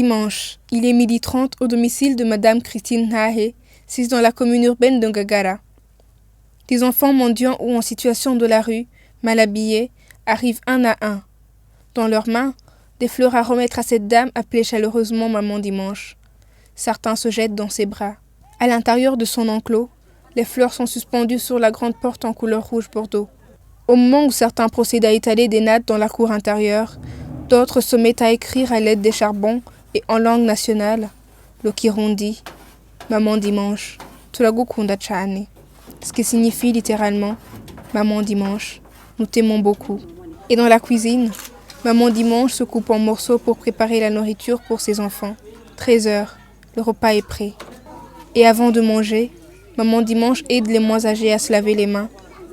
Dimanche, il est 12h30 au domicile de Madame Christine Nahé, située dans la commune urbaine de Ngagara. Des enfants mendiants ou en situation de la rue, mal habillés, arrivent un à un. Dans leurs mains, des fleurs à remettre à cette dame appelée chaleureusement Maman Dimanche. Certains se jettent dans ses bras. À l'intérieur de son enclos, les fleurs sont suspendues sur la grande porte en couleur rouge bordeaux. Au moment où certains procèdent à étaler des nattes dans la cour intérieure, d'autres se mettent à écrire à l'aide des charbons et en langue nationale, le Kirundi, Maman Dimanche, Turagukunda Chane, ce qui signifie littéralement Maman Dimanche, nous t'aimons beaucoup. Et dans la cuisine, Maman Dimanche se coupe en morceaux pour préparer la nourriture pour ses enfants. 13h, le repas est prêt. Et avant de manger, Maman Dimanche aide les moins âgés à se laver les mains.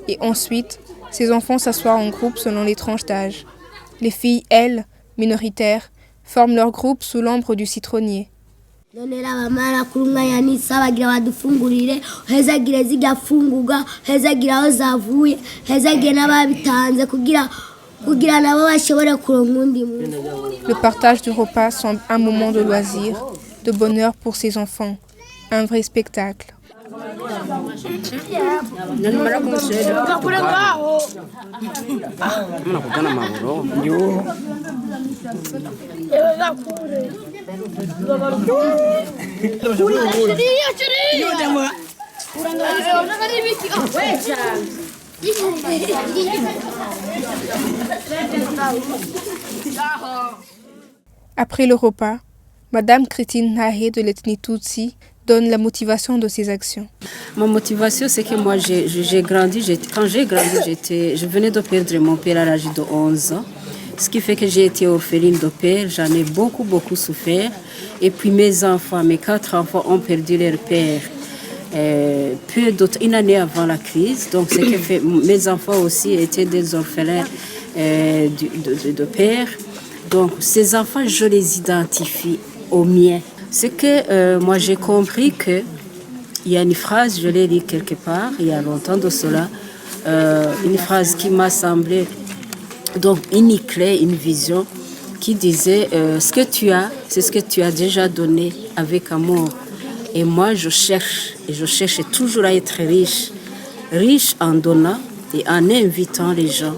Et ensuite, ses enfants s'assoient en groupe selon les tranches d'âge. Les filles, elles, minoritaires, forment leur groupe sous l'ombre du citronnier. Le partage du repas semble un moment de loisir, de bonheur pour ces enfants, un vrai spectacle. Après le repas, Madame Christine Nahé de l'ethnie Tutsi donne la motivation de ses actions. Ma motivation, c'est que moi, j'ai grandi. Quand j'ai grandi, je venais de perdre mon père à l'âge de 11 ans. Ce qui fait que j'ai été orpheline de père. J'en ai beaucoup souffert. Et puis mes 4 enfants ont perdu leur père une année avant la crise. Donc, ce qui fait mes enfants aussi étaient des orphelins de père. Donc, ces enfants, je les identifie aux miens. C'est que moi, j'ai compris qu'il y a une phrase, je l'ai lue quelque part, il y a longtemps de cela, une phrase qui m'a semblé donc une clé, une vision, qui disait ce que tu as, c'est ce que tu as déjà donné avec amour. Et moi, je cherche toujours à être riche en donnant et en invitant les gens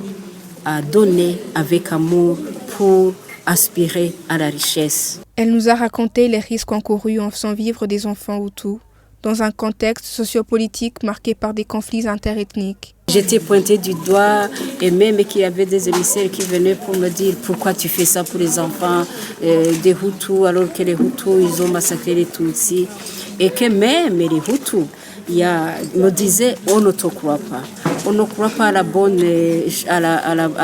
à donner avec amour pour aspirer à la richesse. Elle nous a raconté les risques encourus en faisant vivre des enfants Hutus dans un contexte sociopolitique marqué par des conflits interethniques. J'étais pointée du doigt et même qu'il y avait des émissaires qui venaient pour me dire pourquoi tu fais ça pour les enfants des Hutus alors que les Hutus ils ont massacré les Tutsis et que même les Hutus me disaient on ne te croit pas, on ne croit pas à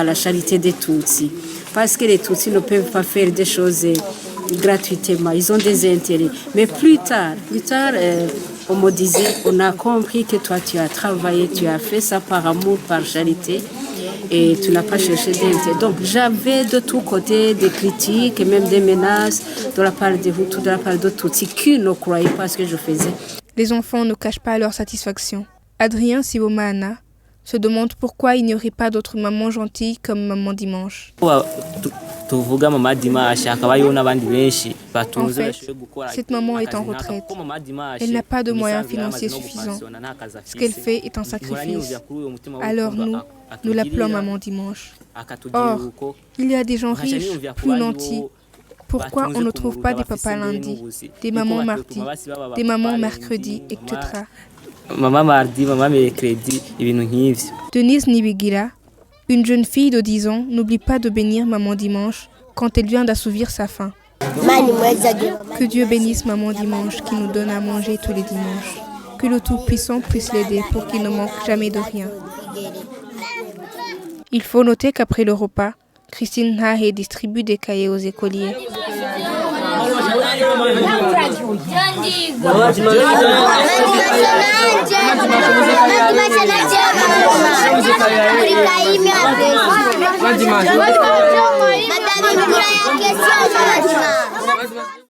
la charité des Tutsis parce que les Tutsis ne peuvent pas faire des choses gratuitement, ils ont des intérêts. Mais plus tard, on me disait, on a compris que toi tu as travaillé, tu as fait ça par amour, par charité, et tu n'as pas cherché d'intérêt. Donc j'avais de tous côtés des critiques et même des menaces de la part des Hutus, de la part de Tutsis qui ne croyaient pas ce que je faisais. Les enfants ne cachent pas leur satisfaction. Adrien Sibomana se demande pourquoi il n'y aurait pas d'autres mamans gentilles comme Maman Dimanche. En fait, cette maman est en retraite. Elle n'a pas de moyens financiers suffisants. Ce qu'elle fait est un sacrifice. Alors nous l'appelons Maman Dimanche. Or, il y a des gens riches, plus nantis. Pourquoi on ne trouve pas des papas lundi, des mamans mardi, des mamans mercredi, etc. Denise Nibigira, une jeune fille de 10 ans, n'oublie pas de bénir Maman Dimanche quand elle vient d'assouvir sa faim. Que Dieu bénisse Maman Dimanche qui nous donne à manger tous les dimanches. Que le Tout-Puissant puisse l'aider pour qu'il ne manque jamais de rien. Il faut noter qu'après le repas, Christine Nahé distribue des cahiers aux écoliers.